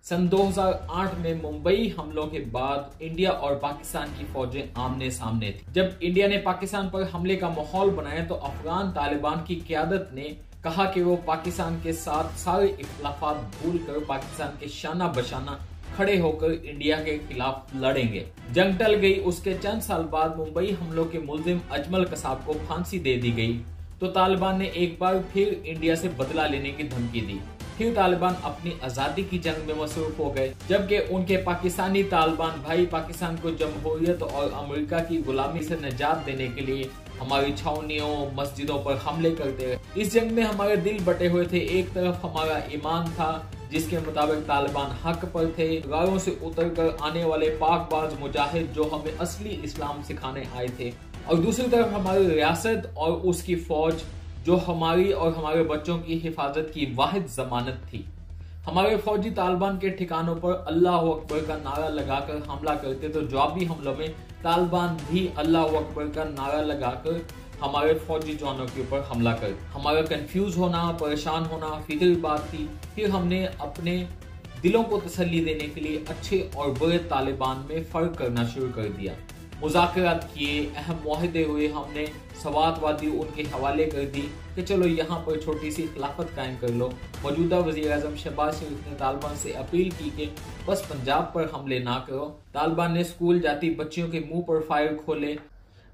सन 2008 में मुंबई हमलों के बाद इंडिया और पाकिस्तान की फौजें आमने सामने थी। जब इंडिया ने पाकिस्तान पर हमले का माहौल बनाया तो अफगान तालिबान की क़यादत ने कहा कि वो पाकिस्तान के साथ सारे इख्तिलाफात भूलकर पाकिस्तान के शाना बशाना खड़े होकर इंडिया के खिलाफ लड़ेंगे। जंग टल गई। उसके चंद साल बाद मुंबई हमलों के मुलजिम अजमल कसाब को फांसी दे दी गई तो तालिबान ने एक बार फिर इंडिया से बदला लेने की धमकी दी। फिर तालिबान अपनी आजादी की जंग में मसरूफ हो गए, जबकि उनके पाकिस्तानी तालिबान भाई पाकिस्तान को जमहूरियत और अमेरिका की गुलामी से निजात देने के लिए हमारी छावनियों मस्जिदों पर हमले करते रहे। इस जंग में हमारे दिल बटे हुए थे। एक तरफ हमारा ईमान था जिसके मुताबिक तालिबान हक पर थे, गारों से उतरकर आने वाले पाकबाज मुजाहिद जो हमें असली इस्लाम सिखाने आए थे, और दूसरी तरफ हमारी रियासत और उसकी फौज जो हमारी और हमारे बच्चों की हिफाजत की वाहिद जमानत थी। हमारे फौजी तालिबान के ठिकानों पर अल्लाह अकबर का नारा लगाकर हमला करते तो जवाबी हमलों में तालिबान भी अल्लाह अकबर का नारा लगाकर हमारे फौजी जवानों के ऊपर हमला कर। हमारा कंफ्यूज होना, परेशान होना फिक्री बात थी। फिर हमने अपने दिलों को तसल्ली देने के लिए अच्छे और बुरे तालिबान में फर्क करना शुरू कर दिया। मुज़ाकरात किए, अहम मुआहदे हुए, हमने सवातवादी उनके हवाले कर दी कि चलो यहाँ पर छोटी सी खिलाफत कायम कर लो। मौजूदा वज़ीर आज़म शहबाज शरीफ ने तालिबान से अपील की कि बस पंजाब पर हमले ना करो। तालिबान ने स्कूल जाती बच्चियों के मुंह पर फायर खोले।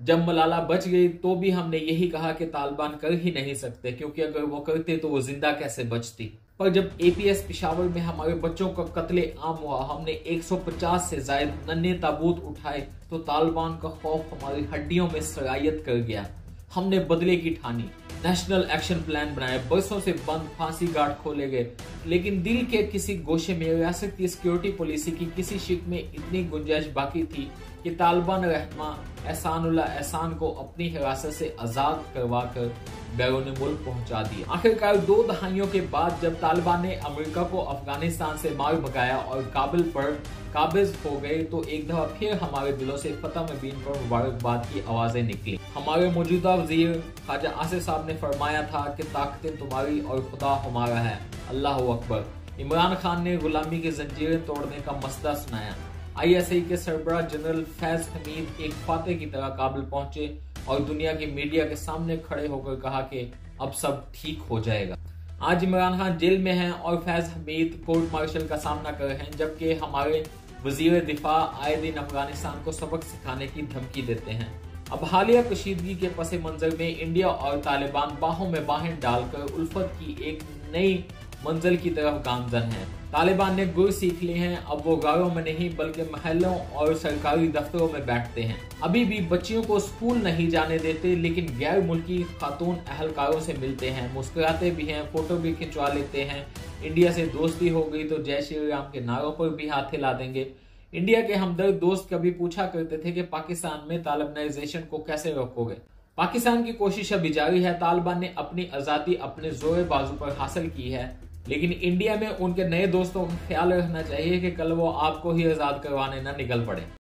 जब मलाला बच गई तो भी हमने यही कहा कि तालिबान कर ही नहीं सकते, क्योंकि अगर वो करते तो वो जिंदा कैसे बचती। पर जब एपीएस पेशावर में हमारे बच्चों का कत्ले आम हुआ, हमने 150 से ज्यादा नन्हे ताबूत उठाए तो तालिबान का खौफ हमारी हड्डियों में सरायत कर गया। हमने बदले की ठानी, नेशनल एक्शन प्लान बनाए, बरसों से बंद फांसी गार्ड खोले गए, लेकिन दिल के किसी गोशे में रियासत की सिक्योरिटी पॉलिसी की किसी शिक में इतनी गुंजाइश बाकी थी कि तालिबान रहनमा एहसानुल्लाह एहसान को अपनी हिरासत से आजाद करवा कर बैरून मुल्क पहुंचा दिया। आखिरकार 2 दहाइयों के बाद जब तालिबान ने अमेरिका को अफगानिस्तान से मार भगाया और काबिल पर काबिज हो गए तो एक दफा फिर हमारे दिलों से फतह मुबीन पर मुबारकबाद की आवाजें निकली। हमारे मौजूदा वजीर ख्वाजा आसिफ साहब ने फरमाया था कि ताकतें तुम्हारी और खुदा हमारा है, अल्लाह अकबर। इमरान खान ने गुलामी की जंजीरें तोड़ने का मसला सुनाया। ISI के सरबराह जनरल फैज हमीद एक फाते की तरह काबिल पहुंचे और दुनिया की मीडिया के सामने खड़े होकर कहा कि अब सब ठीक हो जाएगा। आज इमरान खान जेल में हैं और फैज हमीद कोर्ट मार्शल का सामना कर रहे हैं, जबकि हमारे वजीर दिफा आए दिन अफगानिस्तान को सबक सिखाने की धमकी देते हैं। अब हालिया कशीदगी के पस मंजर में इंडिया और तालिबान बाहों में बाहें डालकर उल्फत की एक नई मंजिल की तरफ गामजन है। तालिबान ने गुर सीख लिए हैं। अब वो गारों में नहीं बल्कि महलों और सरकारी दफ्तरों में बैठते हैं। अभी भी बच्चियों को स्कूल नहीं जाने देते, लेकिन गैर मुल्की खातून अहलकारों से मिलते हैं, मुस्कुराते भी हैं, फोटो भी खिंचवा लेते हैं। इंडिया से दोस्ती हो गई तो जय श्री राम के नारों पर भी हाथ हिला देंगे। इंडिया के हमदर्द दोस्त कभी पूछा करते थे कि पाकिस्तान में तालिबानाइजेशन को कैसे रोकोगे। पाकिस्तान की कोशिश अभी जारी है। तालिबान ने अपनी आजादी अपने जोर बाजू पर हासिल की है, लेकिन इंडिया में उनके नए दोस्तों का ख्याल रखना चाहिए कि कल वो आपको ही आजाद करवाने न निकल पड़े।